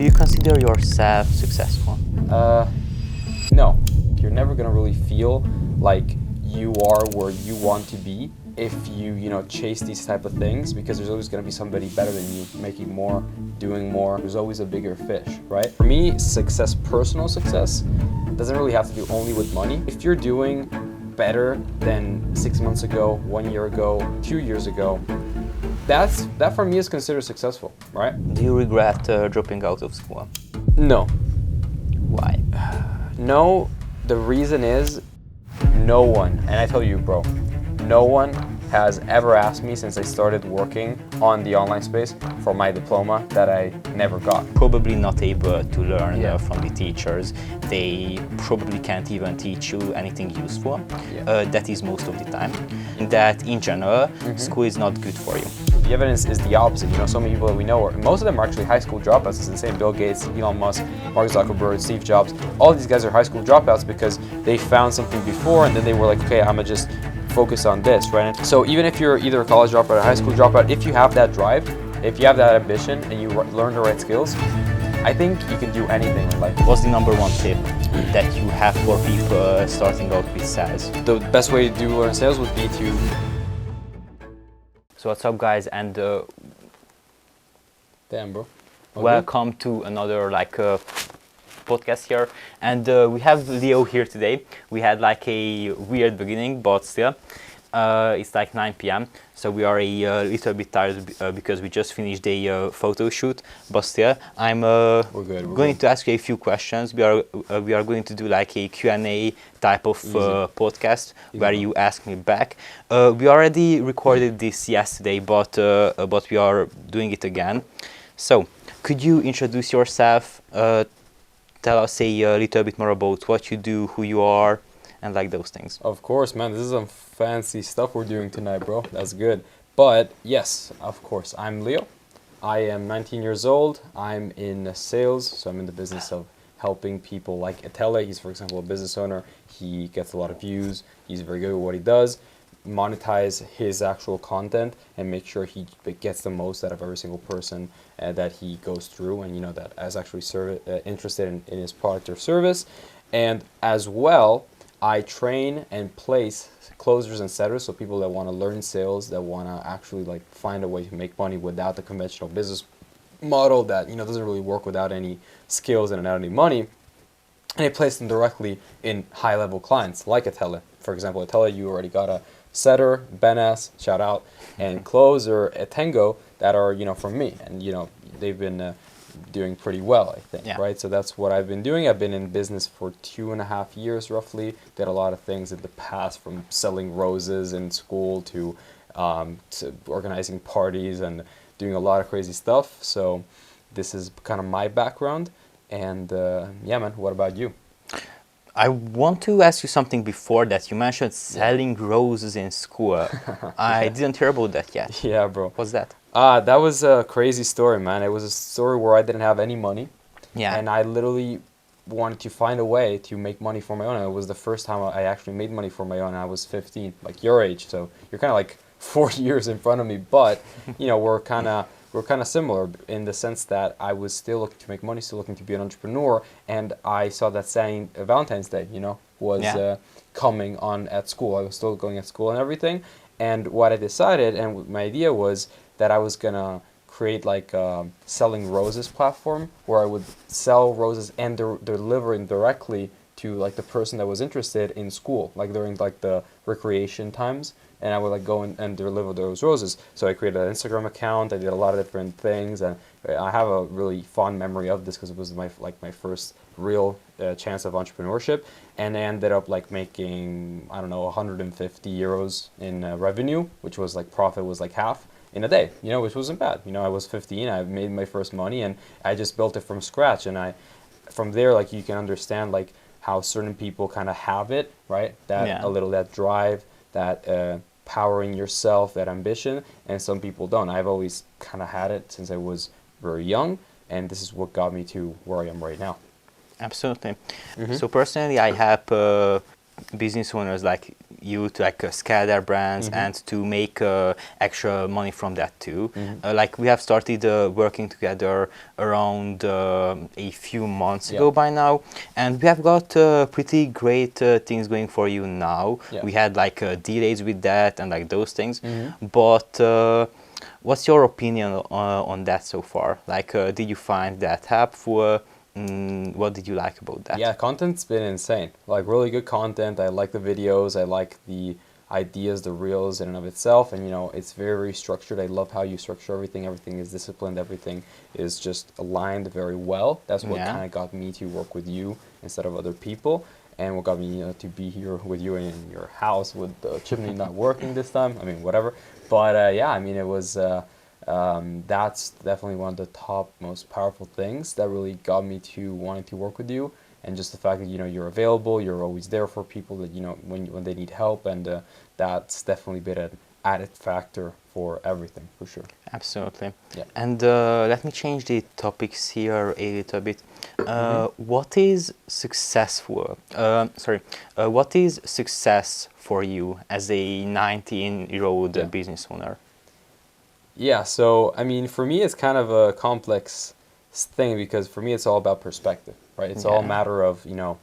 Do you consider yourself successful? No. You're never gonna really feel like you are where you want to be if you chase these type of things, because there's always gonna be somebody better than you, making more, doing more. There's always a bigger fish, right? For me, success, personal success, doesn't really have to do only with money. If you're doing better than 6 months ago, 1 year ago, 2 years ago, that for me is considered successful, right? Do you regret dropping out of school? No. Why? No, the reason is no one, and I tell you, bro, no one has ever asked me since I started working on the online space for my diploma that I never got. Probably not able to learn Yeah. from the teachers. They probably can't even teach you anything useful. Yeah. That is most of the time. That in general, school is not good for you. The evidence is the opposite. So many people that we know, most of them are actually high school dropouts. It's insane. Bill Gates, Elon Musk, Mark Zuckerberg, Steve Jobs, all these guys are high school dropouts because they found something before and then they were like, okay, I'm gonna just focus on this, right? So even if you're either a college dropout or a high school dropout, if you have that drive, if you have that ambition and you learn the right skills, I think you can do anything in life. What's the number one tip that you have for people starting out with sales? The best way to learn sales would be to... So what's up, guys, and Damn, bro. Okay. welcome to another podcast here. And we have Leo here today. We had like a weird beginning, but still it's like 9 p.m. so we are a little bit tired because we just finished a photo shoot, but still I'm We're good. to ask you a few questions. We are going to do like a Q&A type of podcast where you ask me back. We already recorded this yesterday, but we are doing it again. So could you introduce yourself, tell us a little bit more about what you do, who you are, and like those things? Of course, man. This is some fancy stuff we're doing tonight, bro. That's good. But yes, of course, I'm Leo. I am 19 years old. I'm in sales, so I'm in the business of helping people like Etele. He's, for example, a business owner. He gets a lot of views. He's very good at what he does. Monetize his actual content and make sure he gets the most out of every single person that he goes through, and that is actually interested in his product or service. And as well, I train and place closers and setters, so people that want to learn sales, that want to actually find a way to make money without the conventional business model that doesn't really work without any skills and without any money. And I place them directly in high-level clients like Etele. For example, Etele, you already got a setter, Benas, shout out, and closer Etengo that are from me, and they've been doing pretty well, I think, Yeah. right? So that's what I've been doing. I've been in business for 2.5 years roughly. Did a lot of things in the past, from selling roses in school to organizing parties and doing a lot of crazy stuff. So this is kind of my background. And yeah, man, what about you? I want to ask you something before that. You mentioned selling roses in school. I didn't hear about that yet. Yeah, bro. What's that? That was a crazy story, man. It was a story where I didn't have any money. Yeah. And I literally wanted to find a way to make money for my own. And it was the first time I actually made money for my own. I was 15, like your age. So you're kind of like 4 years in front of me. But, we're kind of similar in the sense that I was still looking to make money, still looking to be an entrepreneur. And I saw that saying Valentine's Day, was coming on at school. I was still going at school and everything. And what I decided, and my idea was that I was going to create like a selling roses platform where I would sell roses and delivering directly to like the person that was interested in school, like during like the recreation times. And I would go and deliver those roses. So I created an Instagram account. I did a lot of different things, and I have a really fond memory of this because it was my first real chance of entrepreneurship. And I ended up making, I don't know, 150 euros in revenue, which was profit was half in a day, which wasn't bad. I was 15. I made my first money, and I just built it from scratch. And from there, you can understand how certain people kind of have it, right? That drive, that powering yourself, that ambition, and some people don't. I've always kind of had it since I was very young, and this is what got me to where I am right now. Absolutely. So personally, I help business owners like you to like scale their brands and to make extra money from that too. Like we have started working together around a few months ago by now, and we have got pretty great things going for you now. We had like delays with that and like those things, but what's your opinion on that so far? Like, did you find that helpful? What did you like about that? Yeah, content's been insane. Like really good content. I like the videos. I like the ideas, the reels in and of itself. And you know, it's very, very structured. I love how you structure everything. Everything is disciplined. Everything is just aligned very well. That's what kind of got me to work with you instead of other people. And what got me, you know, to be here with you in your house with the chimney not working this time. I mean, whatever. But yeah, I mean, it was. That's definitely one of the top most powerful things that really got me to wanting to work with you, and just the fact that you know you're available, you're always there for people that you know when they need help, and that's definitely been an added factor for everything for sure. Absolutely. Yeah. And let me change the topics here a little bit. What is successful? What is success for you as a 19-year-old business owner? Yeah, so I mean, for me, it's kind of a complex thing because for me, it's all about perspective, right? It's all a matter of, you know,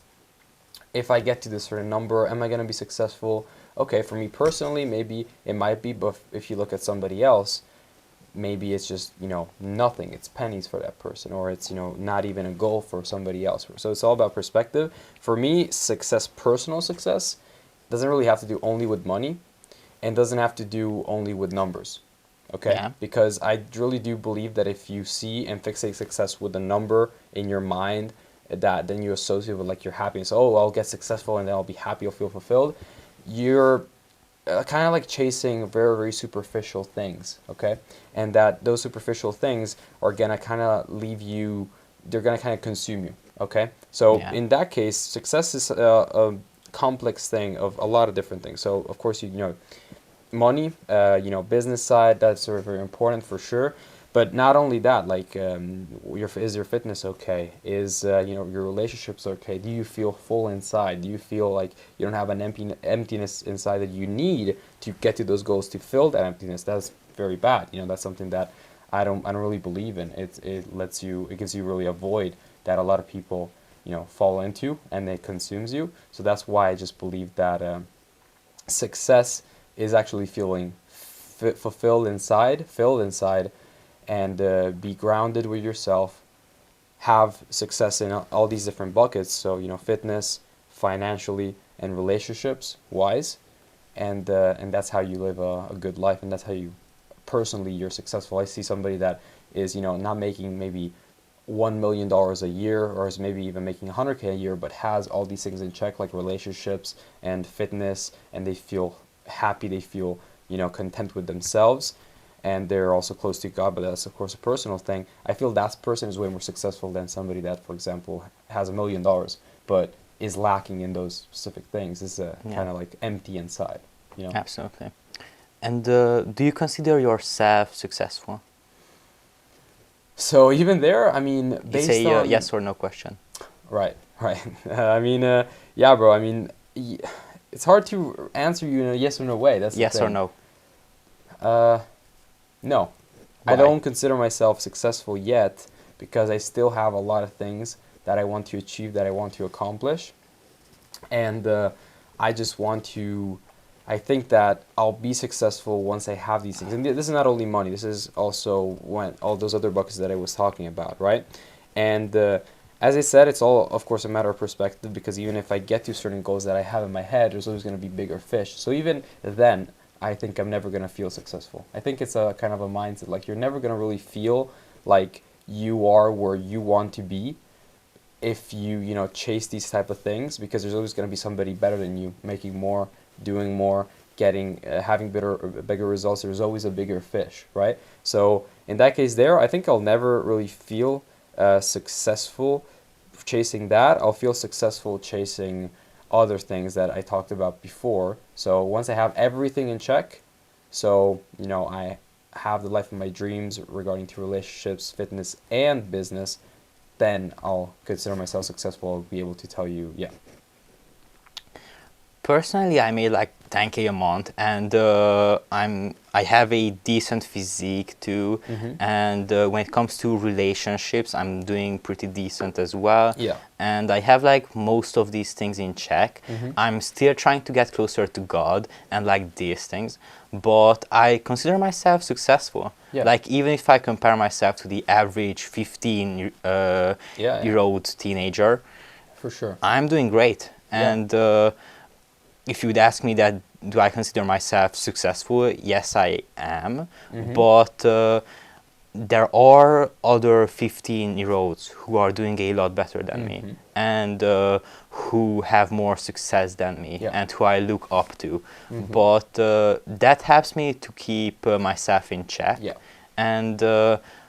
if I get to this certain number, am I going to be successful? Okay, for me personally, maybe it might be, but if you look at somebody else, maybe it's just, you know, nothing. It's pennies for that person, or it's, you know, not even a goal for somebody else. So it's all about perspective. For me, success, personal success, doesn't really have to do only with money and doesn't have to do only with numbers. Okay, because I really do believe that if you see and fixate success with a number in your mind, that then you associate with like your happiness. Oh, I'll get successful and then I'll be happy, I'll feel fulfilled. You're kind of like chasing very, very superficial things. Okay, and that those superficial things are gonna kind of leave you. They're gonna kind of consume you. Okay, so in that case, success is a complex thing of a lot of different things. So of course you know. Money, you know, business side, that's sort of very important for sure. But not only that, like, is your fitness okay? Is, you know, your relationships okay? Do you feel full inside? Do you feel like you don't have an emptiness inside that you need to get to those goals to fill that emptiness? That's very bad. You know, that's something that I don't really believe in. It gives you really a void that a lot of people, you know, fall into, and it consumes you. So that's why I just believe that success is actually feeling filled inside, and be grounded with yourself, have success in all these different buckets. So, you know, fitness, financially, and relationships wise, and that's how you live a good life, and that's how you personally you're successful. I see somebody that is, you know, not making maybe $1 million a year, or is maybe even making $100K a year, but has all these things in check, like relationships and fitness, and they feel happy, they feel, you know, content with themselves, and they're also close to God, but that's of course a personal thing. I feel that person is way more successful than somebody that, for example, has $1 million but is lacking in those specific things. It's kind of like empty inside, you know. Absolutely. And do you consider yourself successful? So even there, I mean, based it's a on yes or no question. Right. I mean, yeah, bro. I mean, it's hard to answer you in a yes or no way. That's the yes thing. or no. No. Why? I don't consider myself successful yet because I still have a lot of things that I want to achieve, that I want to accomplish, and I just want to. I think that I'll be successful once I have these things. And this is not only money. This is also when all those other buckets that I was talking about, right? And as I said, it's all, of course, a matter of perspective, because even if I get to certain goals that I have in my head, there's always going to be bigger fish. So even then, I think I'm never going to feel successful. I think it's a kind of a mindset. Like, you're never going to really feel like you are where you want to be if you, you know, chase these type of things, because there's always going to be somebody better than you, making more, doing more, getting, having bigger results. There's always a bigger fish, right? So in that case there, I think I'll never really feel successful chasing that. I'll feel successful chasing other things that I talked about before. So once I have everything in check, so, you know, I have the life of my dreams regarding to relationships, fitness, and business, then I'll consider myself successful. I'll be able to tell you, yeah. Personally, I made like 10K a month, and I have a decent physique too. And when it comes to relationships, I'm doing pretty decent as well. Yeah. And I have like most of these things in check. I'm still trying to get closer to God and like these things, but I consider myself successful. Yeah. Like even if I compare myself to the average 15 year old teenager, For sure. I'm doing great. And if you would ask me that, do I consider myself successful? Yes, I am. But there are other 15-year-olds who are doing a lot better than me, and who have more success than me, and who I look up to. But that helps me to keep myself in check. And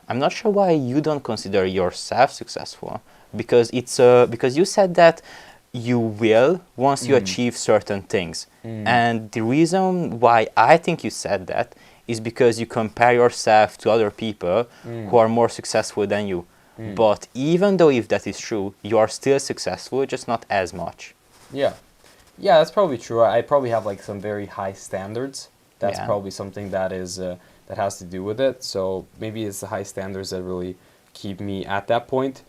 I'm not sure why you don't consider yourself successful, because because you said that you will once you achieve certain things. And the reason why I think you said that is because you compare yourself to other people who are more successful than you. But even though if that is true, you are still successful, just not as much. Yeah, that's probably true. I probably have like some very high standards. That's probably something that is that has to do with it. So maybe it's the high standards that really keep me at that point.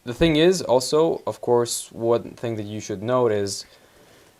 The thing is also, of course, one thing that you should note is,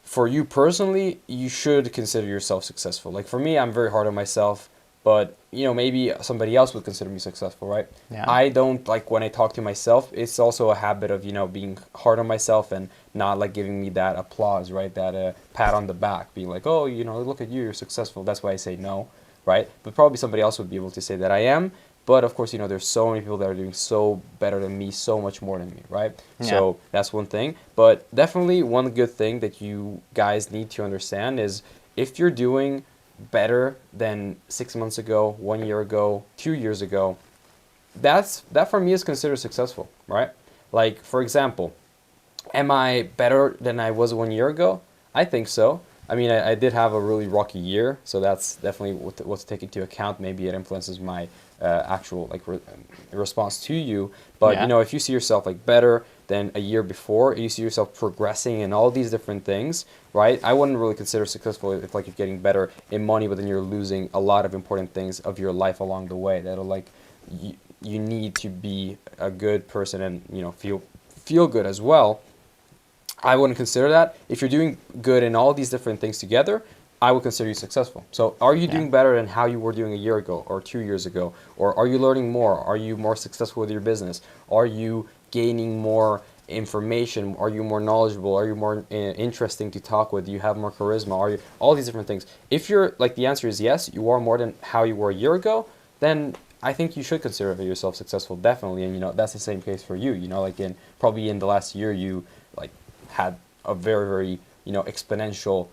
for you personally, you should consider yourself successful. Like for me, I'm very hard on myself, but maybe somebody else would consider me successful, right? I don't like, when I talk to myself, it's also a habit of being hard on myself and not like giving me that applause, right? That pat on the back, being like, oh, look at you, you're successful. That's why I say no, right? But probably somebody else would be able to say that I am. But of course, there's so many people that are doing so better than me, so much more than me, right? So that's one thing. But definitely one good thing that you guys need to understand is, if you're doing better than 6 months ago, 1 year ago, 2 years ago, that for me is considered successful, right? Like, for example, am I better than I was 1 year ago? I think so. I mean, I did have a really rocky year, so that's definitely what to take into account. Maybe it influences my actual response to you. But if you see yourself like better than a year before, you see yourself progressing in all these different things, right? I wouldn't really consider successful if like you're getting better in money, but then you're losing a lot of important things of your life along the way. That'll like you need to be a good person and feel good as well. I wouldn't consider that. If you're doing good in all these different things together, I would consider you successful. So are you doing better than how you were doing a year ago or 2 years ago? Or are you learning more? Are you more successful with your business? Are you gaining more information? Are you more knowledgeable? Are you more interesting to talk with? Do you have more charisma? Are you all these different things? If you're like, the answer is yes, you are more than how you were a year ago, then I think you should consider yourself successful, definitely. And that's the same case for you. Like probably in the last year, you like had a very, very exponential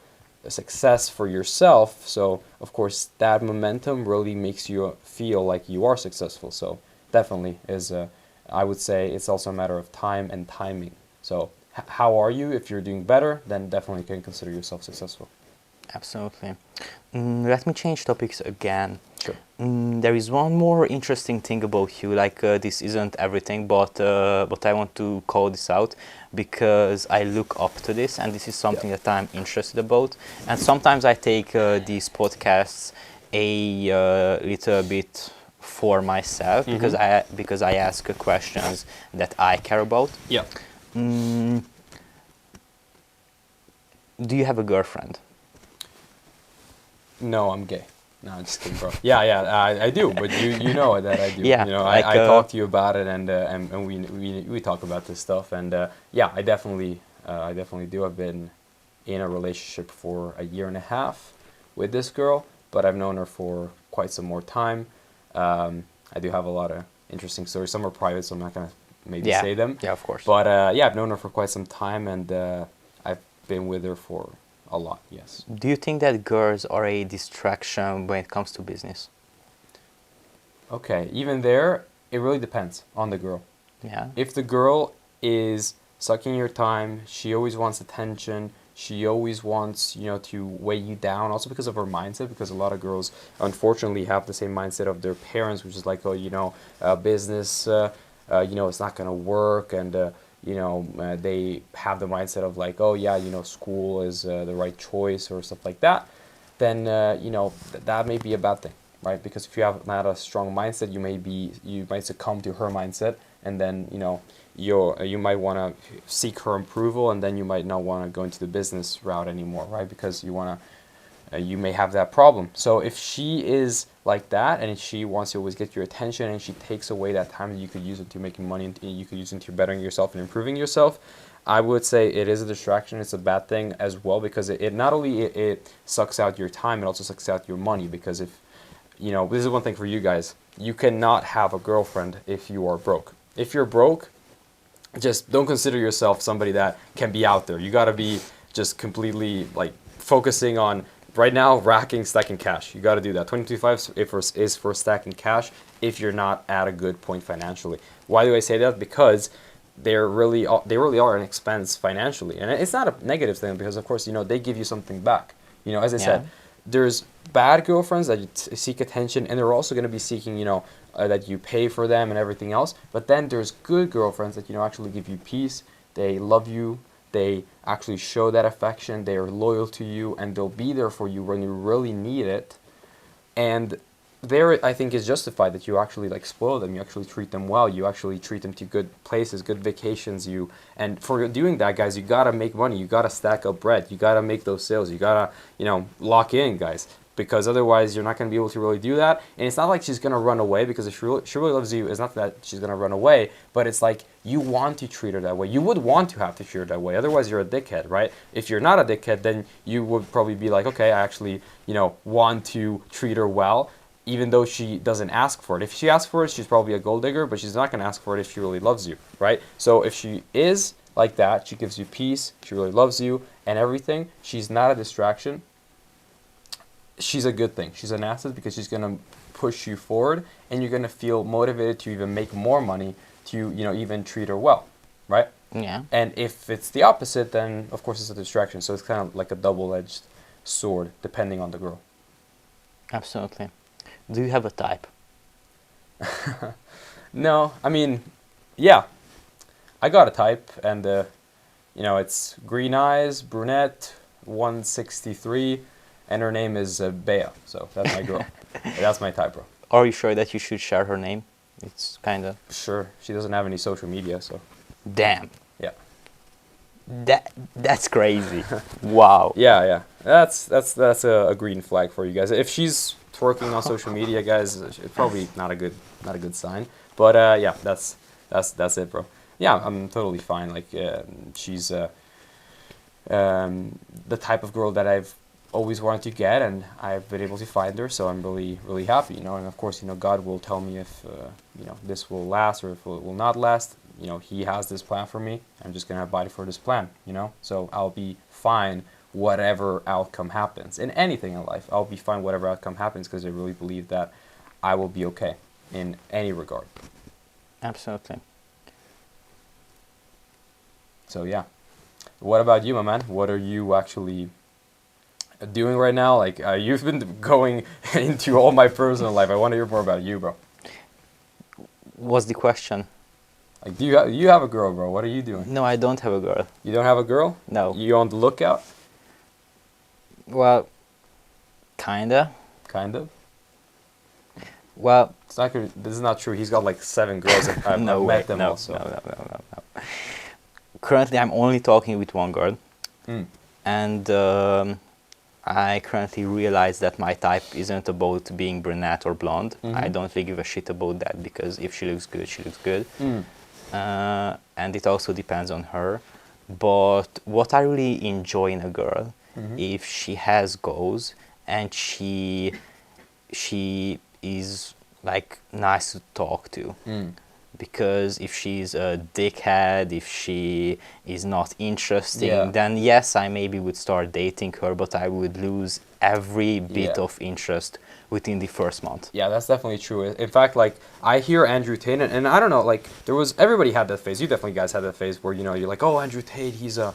success for yourself. So of course that momentum really makes you feel like you are successful. So definitely is I would say it's also a matter of time and timing. So how are you? If you're doing better, then definitely can consider yourself successful. Absolutely. Let me change topics again. Sure. There is one more interesting thing about you. Like this isn't everything, but I want to call this out because I look up to this, and this is something that I'm interested about. And sometimes I take these podcasts a little bit for myself because I ask questions that I care about. Yeah. Do you have a girlfriend? No, I'm gay. No, I'm just kidding, bro. Yeah, I do, but you know that I do. Yeah, I talk to you about it, and we talk about this stuff, and yeah, I definitely do. I've been in a relationship for a year and a half with this girl, but I've known her for quite some more time. I do have a lot of interesting stories. Some are private, so I'm not gonna maybe say them. Yeah, of course. But yeah, I've known her for quite some time, and I've been with her for a lot, yes. Do you think that girls are a distraction when it comes to business? Okay, even there, it really depends on the girl. Yeah. If the girl is sucking your time, she always wants attention, she always wants, to weigh you down, also because of her mindset, because a lot of girls, unfortunately, have the same mindset of their parents, which is like, oh, business, it's not going to work, and, they have the mindset of like, oh yeah, school is the right choice or stuff like that, then that may be a bad thing, right? Because if you have not a strong mindset, you might succumb to her mindset, and then you might want to seek her approval, and then you might not want to go into the business route anymore, right? Because you may have that problem. So if she is like that, and she wants to always get your attention, and she takes away that time that you could use into making money, and you could use into bettering yourself and improving yourself, I would say it is a distraction. It's a bad thing as well, because it not only it sucks out your time, it also sucks out your money. Because if this is one thing for you guys, you cannot have a girlfriend if you are broke. If you're broke, just don't consider yourself somebody that can be out there. You got to be just completely like focusing on right now, racking, stacking cash. You got to do that. 22.5 is for stacking cash if you're not at a good point financially. Why do I say that? Because they really are an expense financially, and it's not a negative thing, because of course they give you something back. As I said, there's bad girlfriends that seek attention, and they're also going to be seeking that you pay for them and everything else. But then there's good girlfriends that actually give you peace. They love you. They actually show that affection. They are loyal to you, and they'll be there for you when you really need it. And there, I think, is justified that you actually like spoil them. You actually treat them well. You actually treat them to good places, good vacations. And for doing that, guys, you gotta make money. You gotta stack up bread. You gotta make those sales. You gotta lock in, guys. Because otherwise you're not going to be able to really do that. And it's not like she's going to run away, because if she really loves you, it's not that she's going to run away, but it's like you want to treat her that way. You would want to have to treat her that way. Otherwise you're a dickhead, right? If you're not a dickhead, then you would probably be like, okay, I actually, want to treat her well, even though she doesn't ask for it. If she asks for it, she's probably a gold digger, but she's not going to ask for it if she really loves you, right? So if she is like that, she gives you peace, she really loves you and everything, she's not a distraction, she's a good thing. She's an asset, because she's going to push you forward, and you're going to feel motivated to even make more money, to even treat her well, right? Yeah. And if it's the opposite, then of course it's a distraction. So it's kind of like a double-edged sword, depending on the girl. Absolutely. Do you have a type? No, I mean, yeah, I got a type, and it's green eyes, brunette, 163. And her name is Bea, so that's my girl. That's my type, bro. Are you sure that you should share her name? It's kind of... Sure. She doesn't have any social media, so... Damn. Yeah. That's crazy. Wow. Yeah. That's a green flag for you guys. If she's twerking on social media, guys, it's probably not a good sign. But yeah, that's it, bro. Yeah, I'm totally fine. Like she's the type of girl that I've always wanted to get, and I've been able to find her, so I'm really, really happy, And of course, God will tell me if this will last or if it will not last. He has this plan for me. I'm just gonna abide for this plan. So I'll be fine whatever outcome happens in anything in life. I'll be fine whatever outcome happens, because I really believe that I will be okay in any regard. Absolutely. So yeah. What about you, my man? What are you actually doing right now? Like you've been going into all my personal life. I want to hear more about you, bro. What's the question? Like, do you have a girl, bro? What are you doing? No, I don't have a girl. You don't have a girl? No. You on the lookout? Well, kinda. Kind of. Well, it's not good. This is not true. He's got like 7 girls. I've met them also. No. Currently, I'm only talking with one girl, and I currently realize that my type isn't about being brunette or blonde. I don't really give a shit about that, because if she looks good, she looks good. And it also depends on her. But what I really enjoy in a girl, if she has goals and she is like nice to talk to. Because if she's a dickhead, if she is not interesting, then yes, I maybe would start dating her, but I would lose every bit of interest within the first month. Yeah, that's definitely true. In fact, like I hear Andrew Tate, and I don't know, like everybody had that phase. You definitely guys had that phase where you're like, oh, Andrew Tate, he's the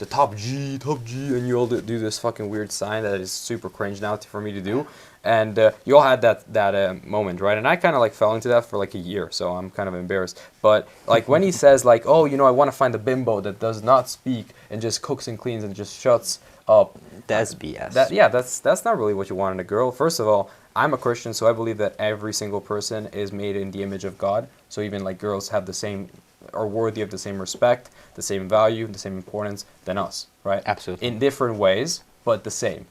top G, and you all do this fucking weird sign that is super cringe now for me to do. And you all had that moment, right? And I kind of like fell into that for like a year, so I'm kind of embarrassed. But like when he says like, oh, I want to find a bimbo that does not speak and just cooks and cleans and just shuts up. That's BS. That's not really what you want in a girl. First of all, I'm a Christian, so I believe that every single person is made in the image of God. So even like girls have the same, are worthy of the same respect, the same value, the same importance than us, right? Absolutely. In different ways, but the same,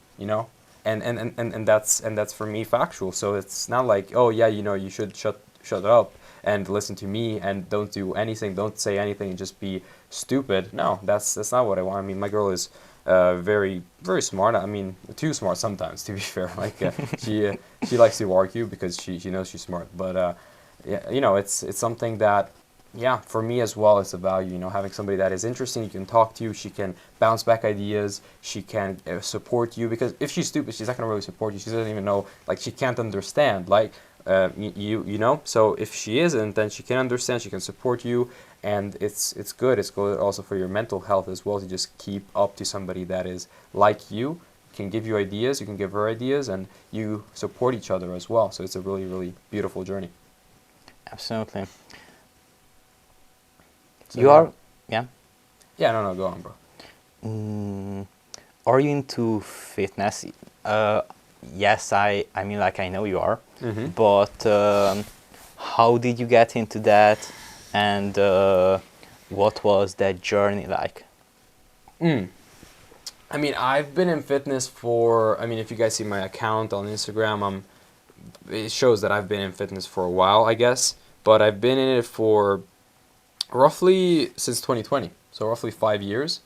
And that's for me factual. So it's not like, oh yeah, you should shut up and listen to me and don't do anything, don't say anything, and just be stupid. No, that's not what I want. I mean, my girl is very, very smart. I mean, too smart sometimes, to be fair. Like she likes to argue because she knows she's smart. But yeah, it's something that, yeah, for me as well, it's a value. Having somebody that is interesting, you can talk to, she can bounce back ideas, she can support you. Because if she's stupid, she's not gonna really support you. She doesn't even know, like she can't understand. Like So if she isn't, then she can understand, she can support you. And it's good. It's good also for your mental health as well to just keep up to somebody that is like you, can give you ideas, you can give her ideas, and you support each other as well. So it's a really, really beautiful journey. Absolutely. So You are, yeah? Yeah, no, go on, bro. Are you into fitness? Yes, I mean, like, I know you are. Mm-hmm. But how did you get into that? And what was that journey like? I mean, I've been in fitness if you guys see my account on Instagram, it shows that I've been in fitness for a while, I guess. But I've been in it for roughly since 2020, so roughly 5 years.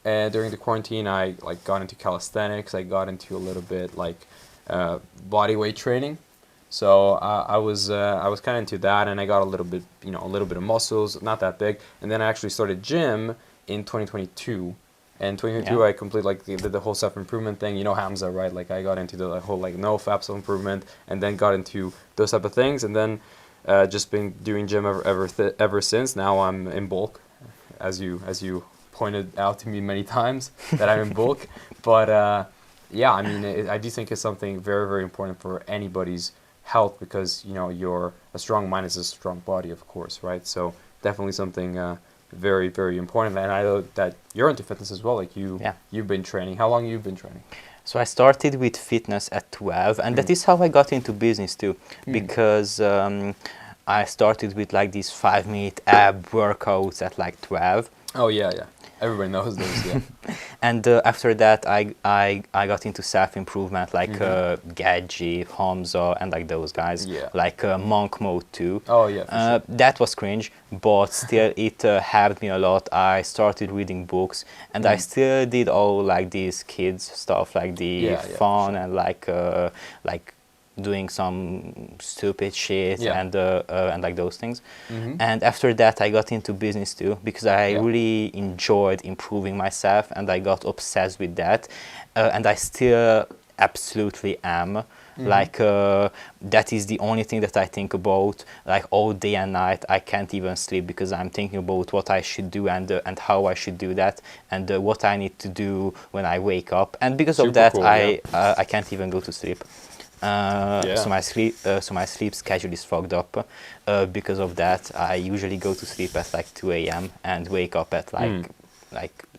And during the quarantine, I got into calisthenics. I got into a little bit body weight training. So I was kind of into that, and I got a little bit of muscles, not that big. And then I actually started gym in 2022. And 2022, I completely did the whole self-improvement thing. Hamza, right? Like I got into the whole no fap self-improvement, and then got into those type of things, and then just been doing gym ever since. Now I'm in bulk, as you pointed out to me many times that I'm in bulk. But yeah, I mean, I do think it's something very, very important for anybody's health, because a strong mind is a strong body, of course, right? So definitely something very, very important. And I know that you're into fitness as well. Like you've been training. How long you've been training? So I started with fitness at 12, and that is how I got into business too, because I started with these 5-minute ab workouts at 12. Oh yeah. Everybody knows those, yeah. And after that, I got into self-improvement, Gadji, Hamza, and those guys. Yeah. Monk Mode too. Oh yeah, for sure. That was cringe, but still it helped me a lot. I started reading books, and I still did all these kids stuff, fun, sure. And doing some stupid shit, and those things. And after that I got into business too, because I really enjoyed improving myself, and I got obsessed with that, and I still absolutely am. That is the only thing that I think about all day and night. I can't even sleep because I'm thinking about what I should do and how I should do that, and what I need to do when I wake up. And because of that, cool, I can't even go to sleep. So my sleep schedule is fucked up. Because of that, I usually go to sleep at 2 a.m. and wake up at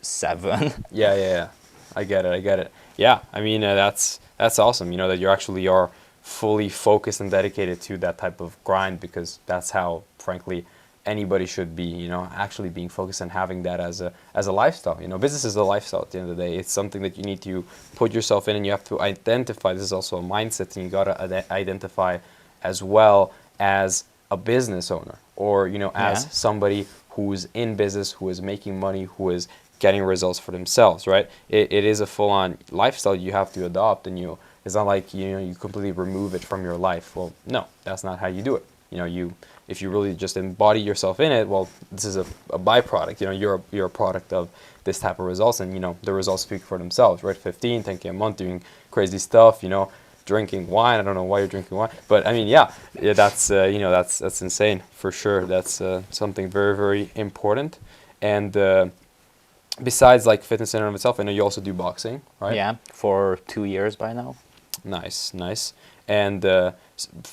7. Yeah. I get it. Yeah, I mean that's awesome. That you actually are fully focused and dedicated to that type of grind, because that's how, frankly, anybody should be. Actually being focused and having that as a lifestyle. Business is a lifestyle at the end of the day. It's something that you need to put yourself in, and you have to identify. This is also a mindset, and you gotta identify as well as a business owner, or as somebody who's in business, who is making money, who is getting results for themselves, right? It is a full-on lifestyle you have to adopt, and it's not like you completely remove it from your life. Well, no, that's not how you do it. If you really just embody yourself in it, well, this is a byproduct. You're a product of this type of results, and the results speak for themselves, right? 15, 10K a month, doing crazy stuff, drinking wine. I don't know why you're drinking wine, but I mean, yeah, that's that's insane for sure. That's something very, very important. And besides like fitness in and of itself, I know you also do boxing, right? Yeah, for 2 years by now. Nice, nice. And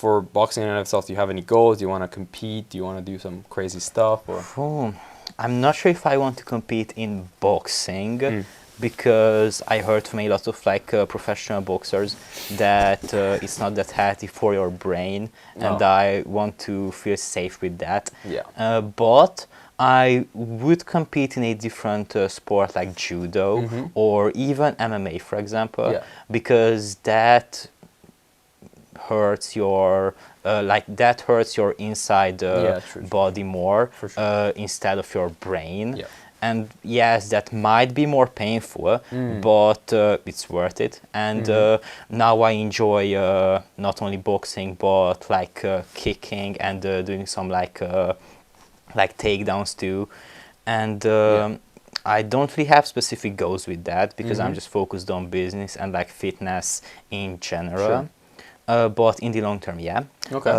for boxing in and of itself, do you have any goals? Do you want to compete? Do you want to do some crazy stuff? Or I'm not sure if I want to compete in boxing. Mm. Because I heard from a lot of like professional boxers that it's not that healthy for your brain, and I want to feel safe with that. Yeah. But I would compete in a different sport like judo or even MMA, for example, because that hurts your that hurts your inside body more For sure. Instead of your brain. Yeah. And yes, that might be more painful, but it's worth it. And now I enjoy not only boxing, but like kicking and doing some like takedowns too. And I don't really have specific goals with that because I'm just focused on business and like fitness in general. Sure. But in the long term, yeah. Okay.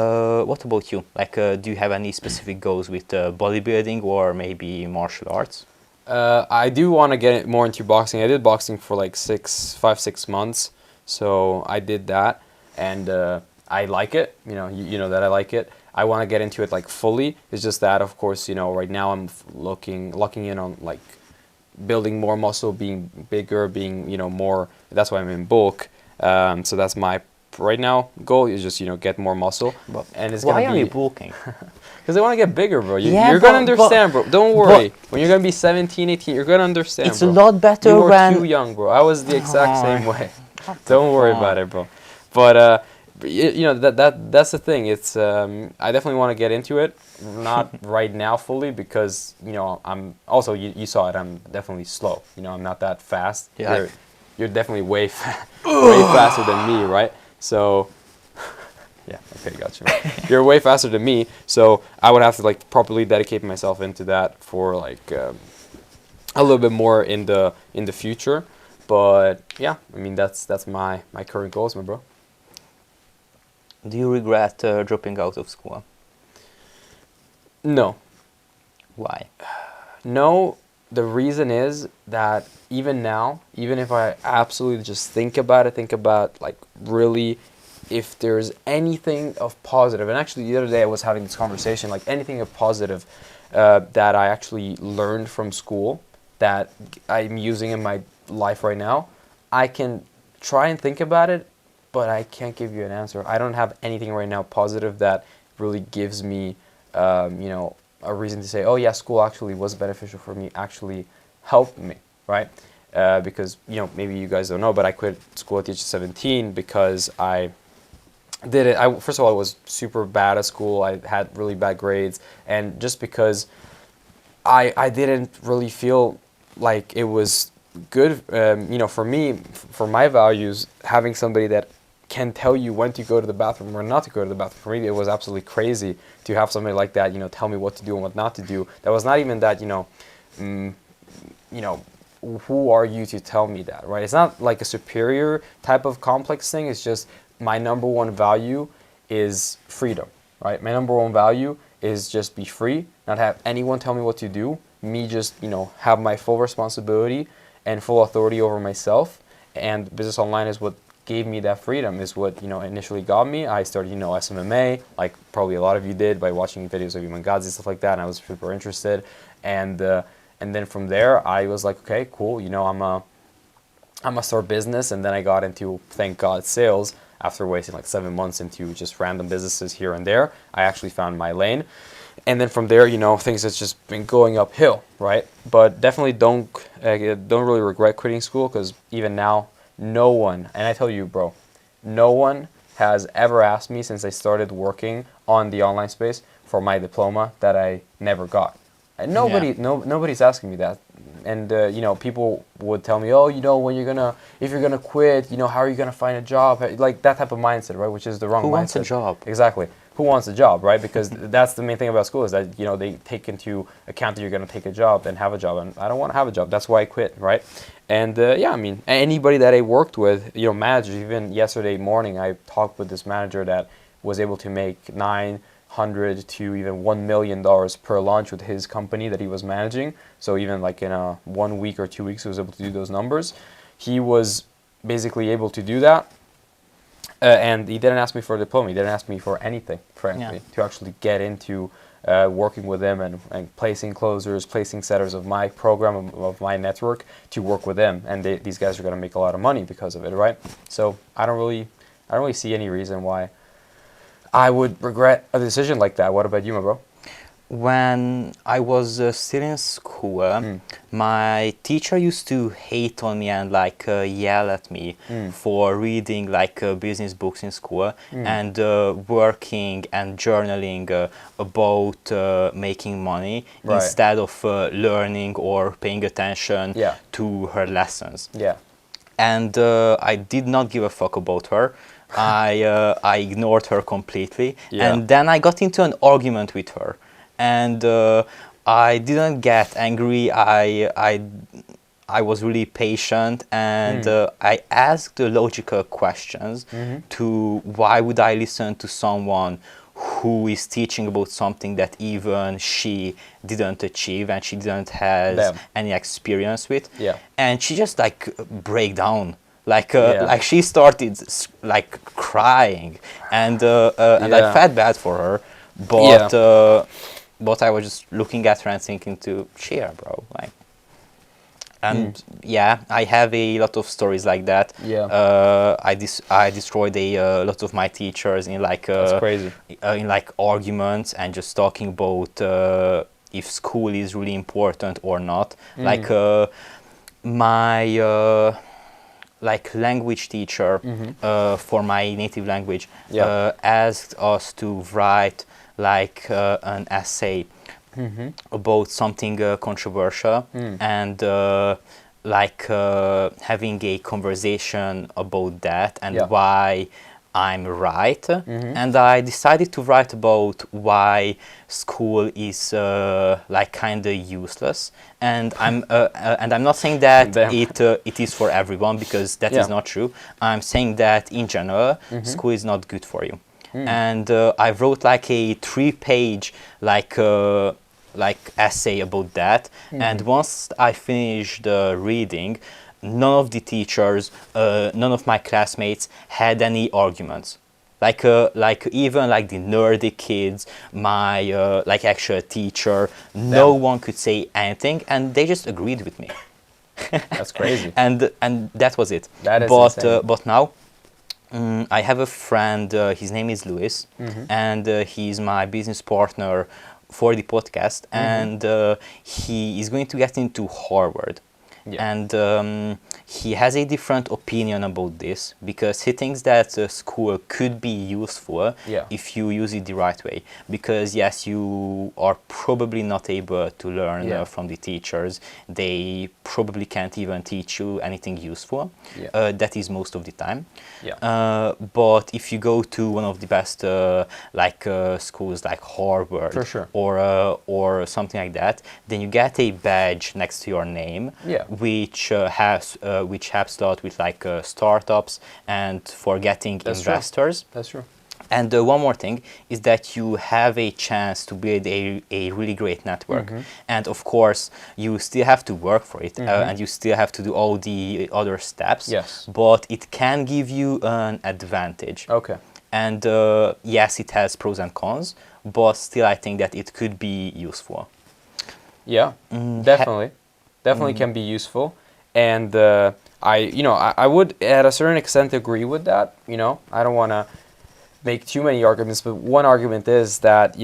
What about you? Like, do you have any specific goals with bodybuilding or maybe martial arts? I do want to get more into boxing. I did boxing for like 5-6 months, so I did that, and I like it. You know that I like it. I want to get into it like fully. It's just that, of course, right now I'm locking in on like building more muscle, being bigger, being more. That's why I'm in bulk. So that's my right now goal is just get more muscle. And it's why gonna are be you bulking? because I want to get bigger, bro. Yeah, you're gonna understand, bro. Don't worry. When you're gonna be 17, 18, you're gonna understand. It's bro. a lot better You when were too young, bro. I was the exact same way. Don't worry about it, bro. But that's the thing. It's I definitely want to get into it. Not right now fully because I'm also you saw it. I'm definitely slow. I'm not that fast. Yeah. You're definitely way faster than me, right? So. Yeah, okay, gotcha. You're way faster than me, so I would have to like properly dedicate myself into that for like a little bit more in the future. But yeah, I mean that's my current goals, my bro. Do you regret dropping out of school? No. Why? No, the reason is that even now, even if I absolutely just think about like really if there's anything of positive, and actually the other day I was having this conversation, like anything of positive that I actually learned from school that I'm using in my life right now, I can try and think about it, but I can't give you an answer. I don't have anything right now positive that really gives me, a reason to say, oh yeah, school actually was beneficial for me, actually helped me, right? Because, maybe you guys don't know, but I quit school at the age of 17 because I did it. First of all, I was super bad at school. I had really bad grades, and just because I didn't really feel like it was good, for me, for my values, having somebody that can tell you when to go to the bathroom or not to go to the bathroom. For me, it was absolutely crazy to have somebody like that, tell me what to do and what not to do. That was not even that, who are you to tell me that, right? It's not like a superior type of complex thing. It's just my number one value is freedom, right? My number one value is just be free, not have anyone tell me what to do. Me just, have my full responsibility and full authority over myself. And business online is what gave me that freedom, is what, initially got me. I started, SMMA, like probably a lot of you did, by watching videos of Iman and stuff like that, and I was super interested. And then from there, I was like, okay, cool, I'm a start business. And then I got into, thank God, sales. After wasting like 7 months into just random businesses here and there, I actually found my lane. And then from there, things have just been going uphill, right? But definitely don't really regret quitting school, because even now, no one, and I tell you, bro, no one has ever asked me since I started working on the online space for my diploma that I never got. And nobody's asking me that. And people would tell me, oh, if you're gonna quit, how are you gonna find a job? Like that type of mindset, right? Which is the wrong mindset. Who wants a job? Exactly. who wants a job, right? Because that's the main thing about school is that, you know, they take into account that you're going to take a job and have a job. And I don't want to have a job. That's why I quit, right? And yeah, I mean, anybody that I worked with, you know, managers, even yesterday morning, I talked with this manager that was able to make $900 to even $1 million per launch with his company that he was managing. So even like in a 1 week or 2 weeks, he was able to do those numbers. He was basically able to do that. And he didn't ask me for a diploma. He didn't ask me for anything, frankly, to actually get into working with them and placing closers, placing setters of my program, of my network to work with them. And these guys are going to make a lot of money because of it, right? So I don't really see any reason why I would regret a decision like that. What about you, my bro? When I was still in school, my teacher used to hate on me and like yell at me for reading like business books in school and working and journaling about making money instead of learning or paying attention to her lessons. And I did not give a fuck about her. I ignored her completely, and then I got into an argument with her. And I didn't get angry. I was really patient, and I asked the logical questions to why would I listen to someone who is teaching about something that even she didn't achieve and she didn't have any experience with. And she just like break down. Like she started like crying, and I felt bad for her, but I was just looking at her and thinking to cheer, bro. Like, and I have a lot of stories like that. I destroyed a lot of my teachers in like that's crazy. In like arguments and just talking about if school is really important or not. Like my like language teacher for my native language asked us to write like an essay about something controversial and like having a conversation about that and why I'm right. And I decided to write about why school is like kind of useless. And I'm not saying that it is for everyone, because that is not true. I'm saying that in general, school is not good for you. And I wrote like a 3-page like essay about that. And once I finished reading, none of the teachers, none of my classmates had any arguments. Like even like the nerdy kids, my like actual teacher, no one could say anything, and they just agreed with me. That's crazy. And that was it. That is insane. But now I have a friend. His name is Louis, and he's my business partner for the podcast, and he is going to get into Harvard. And he has a different opinion about this, because he thinks that school could be useful if you use it the right way. Because yes, you are probably not able to learn from the teachers. They probably can't even teach you anything useful. That is most of the time. But if you go to one of the best schools like Harvard or something like that, then you get a badge next to your name, which helps a lot with like startups and for getting investors. That's true. And one more thing is that you have a chance to build a really great network. And of course, you still have to work for it, and you still have to do all the other steps. But it can give you an advantage. And yes, it has pros and cons, but still I think that it could be useful. Definitely can be useful. And I would at a certain extent agree with that. I don't want to make too many arguments, but one argument is that,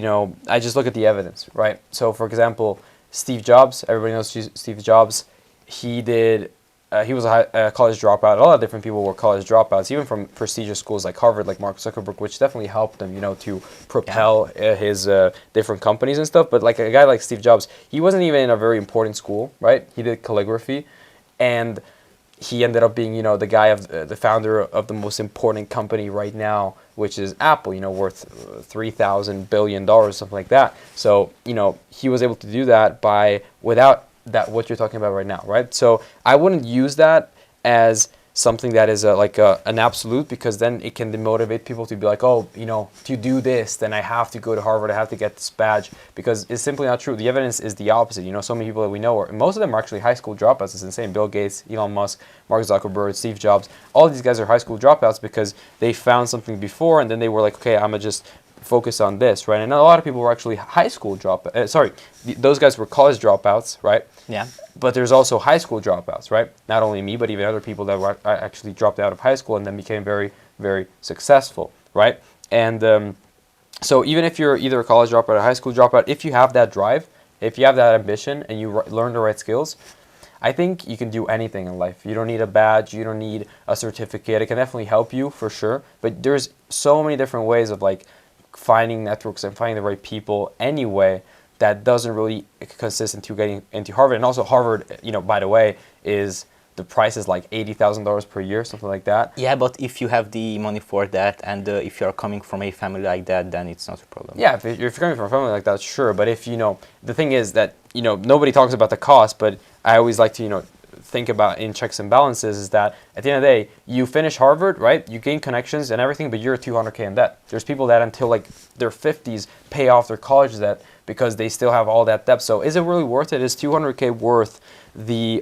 I just look at the evidence, right? So for example, Steve Jobs, everybody knows Steve Jobs. He was a college dropout. A lot of different people were college dropouts, even from prestigious schools like Harvard, like Mark Zuckerberg, which definitely helped him, to propel his different companies and stuff. But like a guy like Steve Jobs, he wasn't even in a very important school, right? He did calligraphy, and he ended up being, the guy of the founder of the most important company right now, which is Apple, worth $3,000 billion, something like that. So, he was able to do that without that, what you're talking about right now, right? So I wouldn't use that as something that is an absolute, because then it can demotivate people to be like, oh, to do this, then I have to go to Harvard, I have to get this badge, because it's simply not true. The evidence is the opposite. So many people that we know, most of them are actually high school dropouts. It's insane. Bill Gates, Elon Musk, Mark Zuckerberg, Steve Jobs, all these guys are high school dropouts because they found something before, and then they were like, okay, I'm going to just focus on this, right? And a lot of people were actually high school dropouts. Those guys were college dropouts, right? Yeah. But there's also high school dropouts, right? Not only me, but even other people that were actually dropped out of high school and then became very, very successful, right? And so even if you're either a college dropout or a high school dropout, if you have that drive, if you have that ambition, and you learn the right skills, I think you can do anything in life. You don't need a badge. You don't need a certificate. It can definitely help you for sure. But there's so many different ways of finding networks and finding the right people anyway, that doesn't really consist into getting into Harvard. And also Harvard, by the way, the price is like $80,000 per year, something like that. Yeah, but if you have the money for that, and if you're coming from a family like that, then it's not a problem. Yeah, if you're coming from a family like that, sure. But if, the thing is that, nobody talks about the cost, but I always like to, think about in checks and balances, is that at the end of the day, you finish Harvard, right? You gain connections and everything, but you're $200K in debt. There's people that until their 50s pay off their college debt because they still have all that debt. So is it really worth it? Is $200K worth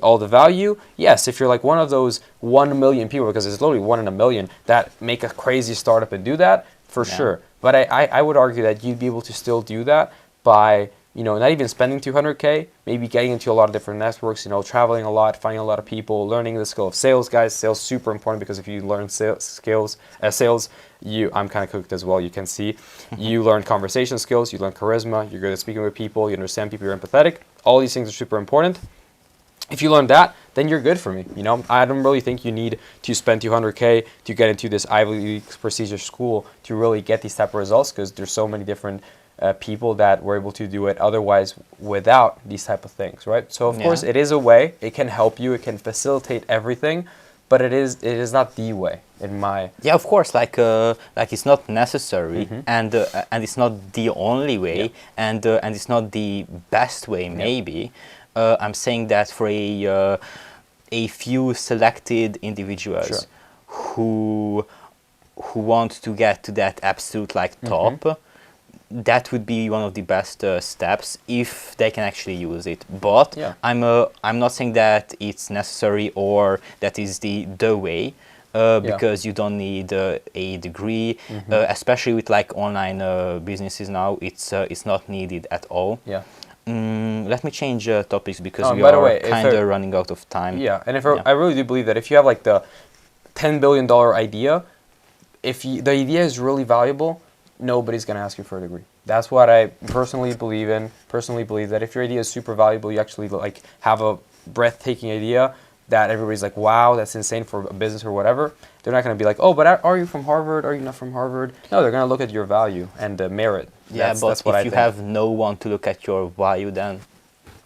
all the value? Yes, if you're one of those 1 million people, because it's literally 1 in a million, that make a crazy startup and do that, for sure. But I would argue that you'd be able to still do that by not even spending $200K, maybe getting into a lot of different networks, traveling a lot, finding a lot of people, learning the skill of sales, guys. Sales super important, because if you learn sales, I'm kind of cooked as well, you can see. You learn conversation skills, you learn charisma, you're good at speaking with people, you understand people, you're empathetic. All these things are super important. If you learn that, then you're good for me. I don't really think you need to spend $200K to get into this Ivy League prestigious school to really get these type of results, because there's so many different people that were able to do it otherwise without these type of things, right? So of course it is a way. It can help you. It can facilitate everything, but it is not the way in my. Yeah, of course. It's not necessary, and it's not the only way, and it's not the best way. Maybe I'm saying that for a few selected individuals who want to get to that absolute top. That would be one of the best steps if they can actually use it. But I'm not saying that it's necessary or that is the way, because you don't need a degree, especially with online businesses now. It's not needed at all. Yeah. Let me change topics, because we by the are way, kind of running out of time. Yeah, and I really do believe that if you have the $10 billion idea, if the idea is really valuable, nobody's going to ask you for a degree. That's what I personally believe in. Personally believe that if your idea is super valuable, you actually have a breathtaking idea that everybody's like, wow, that's insane for a business or whatever. They're not going to be like, oh, but are you from Harvard? Are you not from Harvard? No, they're going to look at your value and the merit. Yeah, that's what if you have no one to look at your value, then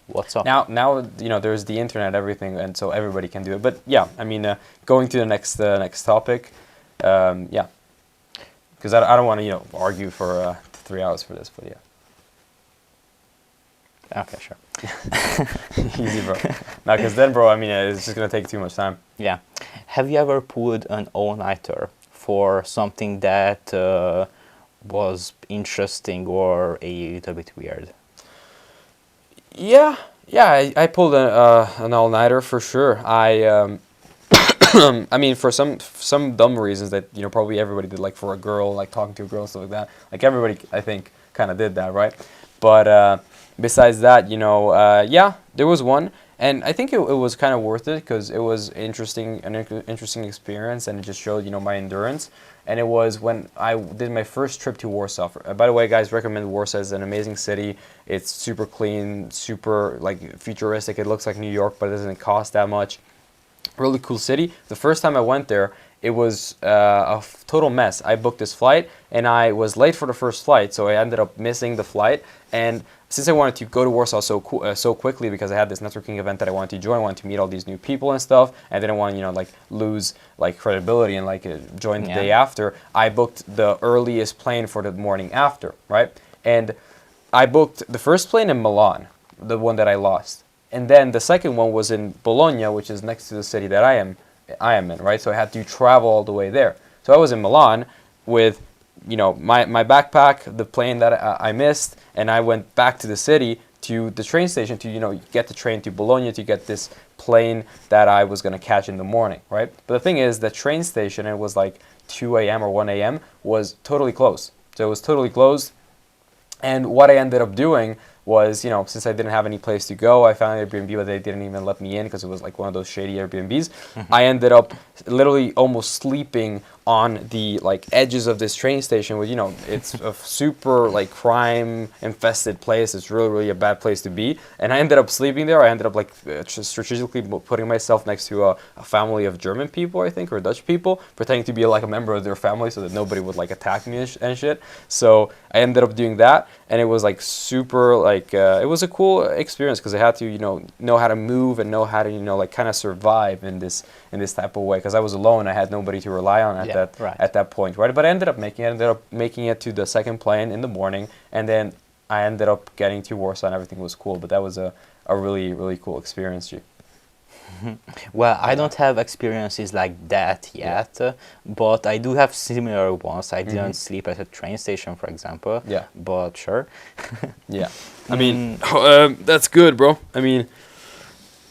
what's up? Now there's the internet, everything, and so everybody can do it. But yeah, I mean, going to the next topic, because I don't want to argue for 3 hours for this, but yeah. Okay, sure. Easy, bro. No, because then, bro, I mean, it's just gonna take too much time. Yeah. Have you ever pulled an all-nighter for something that was interesting or a little bit weird? Yeah, I pulled an all-nighter for sure. I mean, for some dumb reasons that probably everybody did, for a girl, talking to a girl, stuff like that. Everybody, I think, kind of did that, right? But besides that, yeah, there was one, and I think it was kind of worth it because it was an interesting experience, and it just showed my endurance. And it was when I did my first trip to Warsaw. By the way, guys, recommend Warsaw. It's an amazing city. It's super clean, super futuristic. It looks like New York, but it doesn't cost that much. Really cool city. The first time I went there, it was total mess. I booked this flight, and I was late for the first flight, so I ended up missing the flight. And since I wanted to go to Warsaw so quickly because I had this networking event that I wanted to join, I wanted to meet all these new people and stuff, and I didn't want to, like lose like credibility and like join the day after. I booked the earliest plane for the morning after, right? And I booked the first plane in Milan, the one that I lost, and then the second one was in Bologna, which is next to the city that I am in, right? So I had to travel all the way there. So I was in Milan with my backpack, the plane that I missed, and I went back to the city to the train station to get the train to Bologna to get this plane that I was going to catch in the morning, right? But the thing is, the train station, it was like 2 a.m. or 1 a.m., was totally closed. So it was totally closed. And what I ended up doing was, since I didn't have any place to go, I found an Airbnb, but they didn't even let me in because it was like one of those shady Airbnbs. I ended up literally almost sleeping on the like edges of this train station with, it's a super like crime infested place. It's really, really a bad place to be. And I ended up sleeping there. I ended up like strategically putting myself next to a family of German people, I think, or Dutch people, pretending to be like a member of their family so that nobody would like attack me and shit. So I ended up doing that, and it was like super like it was a cool experience because I had to know how to move and know how to like kind of survive in this type of way because I was alone. I had nobody to rely on at that point, right? But I ended up making it to the second plane in the morning, and then I ended up getting to Warsaw and everything was cool. But that was a really, really cool experience, G. Well, I don't have experiences like that yet, but I do have similar ones. I didn't sleep at a train station, for example. Yeah. But sure. Yeah. I mean, that's good, bro. I mean,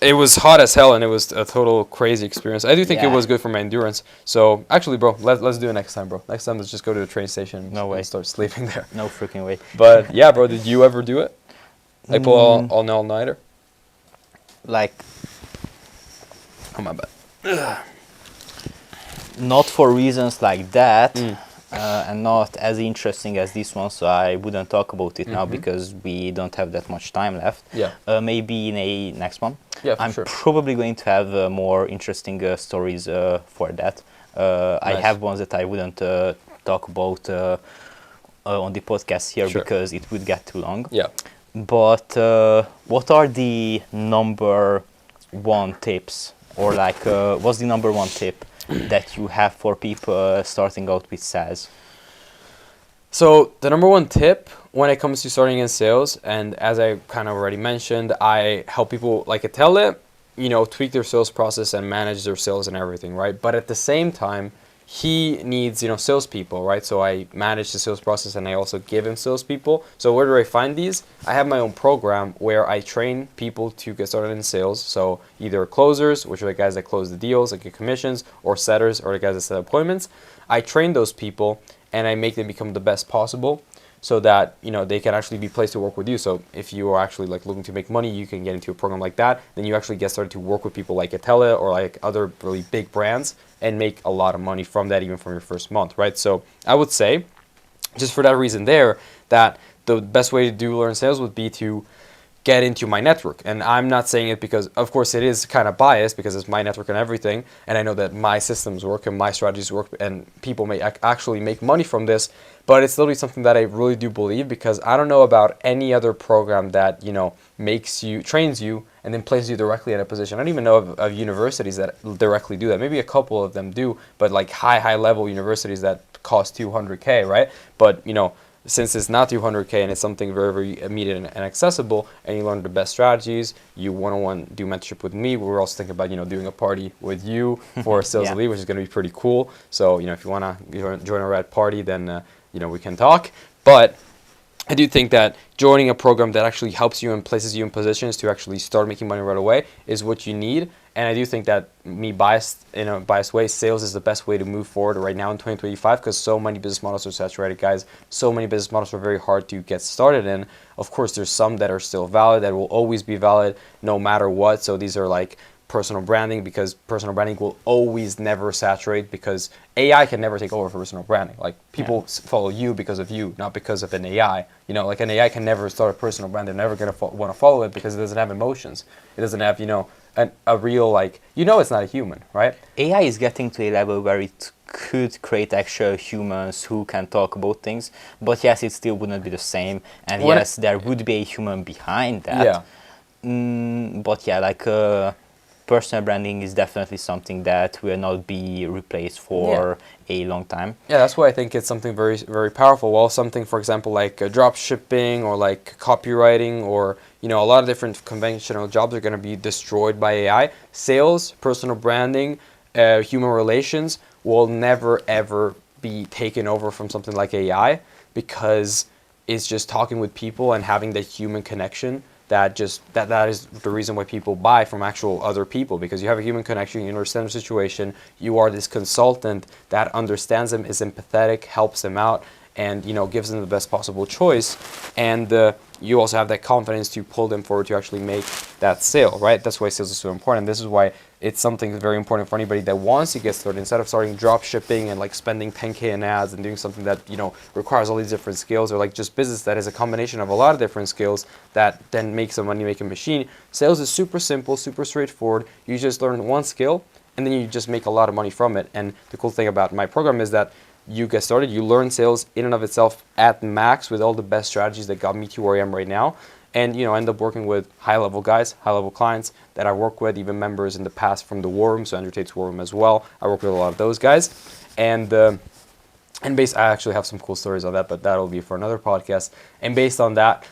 it was hot as hell, and it was a total crazy experience. I do think it was good for my endurance. So, actually, bro, let's do it next time, bro. Next time, let's just go to the train station and start sleeping there. No freaking way. But, yeah, bro, did you ever do it? Like, pull all-nighter? Like... Oh, my bad. Not for reasons like that, and not as interesting as this one, so I wouldn't talk about it now because we don't have that much time left. Yeah. Maybe in a next one. Yeah, for I'm sure. probably going to have more interesting stories for that. Nice. I have ones that I wouldn't talk about on the podcast here because it would get too long. Yeah. But what are the number one tips? Or like, what's the number one tip that you have for people starting out with sales? So the number one tip when it comes to starting in sales, and as I kind of already mentioned, I help people like Etele, tweak their sales process and manage their sales and everything, right? But at the same time, he needs, salespeople, right? So I manage the sales process and I also give him salespeople. So where do I find these? I have my own program where I train people to get started in sales. So either closers, which are the guys that close the deals, like get commissions, or setters, or the guys that set appointments. I train those people and I make them become the best possible so that, they can actually be placed to work with you. So if you are actually like looking to make money, you can get into a program like that. Then you actually get started to work with people like Etele or like other really big brands and make a lot of money from that, even from your first month, right? So I would say, just for that reason there, that the best way to learn sales would be to get into my network. And I'm not saying it because, of course, it is kind of biased because it's my network and everything. And I know that my systems work and my strategies work and people may actually make money from this. But it's literally something that I really do believe because I don't know about any other program that, trains you and then places you directly in a position. I don't even know of universities that directly do that. Maybe a couple of them do, but like high level universities that cost $200K, right? But, since it's not $200K and it's something very, very immediate and accessible, and you learn the best strategies, you one-on-one do mentorship with me. We're also thinking about, doing a party with you for Sales Elite, which is going to be pretty cool. So, if you want to join our red party, then, we can talk. But I do think that joining a program that actually helps you and places you in positions to actually start making money right away is what you need. And I do think that in a biased way, sales is the best way to move forward right now in 2025 because so many business models are saturated, guys. So many business models are very hard to get started in. Of course, there's some that are still valid, that will always be valid no matter what. So these are like personal branding because personal branding will always never saturate because AI can never take over for personal branding. Like people follow you because of you, not because of an AI. Like an AI can never start a personal brand. They're never going to want to follow it because it doesn't have emotions. It doesn't have, a real, like, it's not a human, right? AI is getting to a level where it could create actual humans who can talk about things, but yes, it still wouldn't be the same. And When yes, there would be a human behind that. Yeah. But yeah, like personal branding is definitely something that will not be replaced for a long time. Yeah, that's why I think it's something very, very powerful. While something, for example, like drop shipping or like copywriting or, a lot of different conventional jobs are going to be destroyed by AI, sales, personal branding, human relations will never, ever be taken over from something like AI, because it's just talking with people and having that human connection that is the reason why people buy from actual other people, because you have a human connection, you understand the situation, you are this consultant that understands them, is empathetic, helps them out, and gives them the best possible choice, and you also have that confidence to pull them forward to actually make that sale, right? That's why sales is so important. This is why it's something that's very important for anybody that wants to get started. Instead of starting drop shipping and like spending 10K in ads and doing something that requires all these different skills, or like just business that is a combination of a lot of different skills that then makes a money making machine. Sales is super simple, super straightforward. You just learn one skill and then you just make a lot of money from it. And the cool thing about my program is that you get started, you learn sales in and of itself at max with all the best strategies that got me to where I am right now. And end up working with high-level guys, high-level clients that I work with, even members in the past from the War Room, so Andrew Tate's War Room as well. I work with a lot of those guys. And I actually have some cool stories on that, but that'll be for another podcast. And based on that,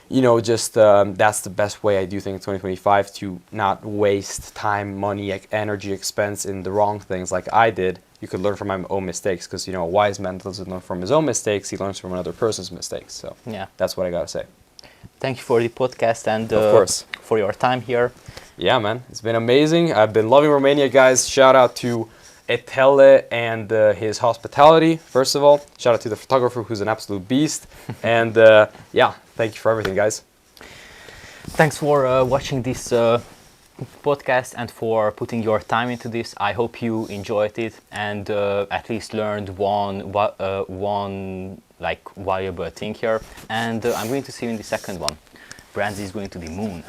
that's the best way I do think in 2025 to not waste time, money, energy, expense in the wrong things like I did. You could learn from my own mistakes, because a wise man doesn't learn from his own mistakes, he learns from another person's mistakes. So yeah, that's what I gotta say. Thank you for the podcast and of course for your time here. Yeah, man, it's been amazing. I've been loving Romania, guys. Shout out to Etele and his hospitality, first of all. Shout out to the photographer, who's an absolute beast. And yeah, thank you for everything, guys. Thanks for watching this podcast and for putting your time into this. I hope you enjoyed it and at least learned one like valuable thing here. And I'm going to see you in the second one. Brands is going to the moon.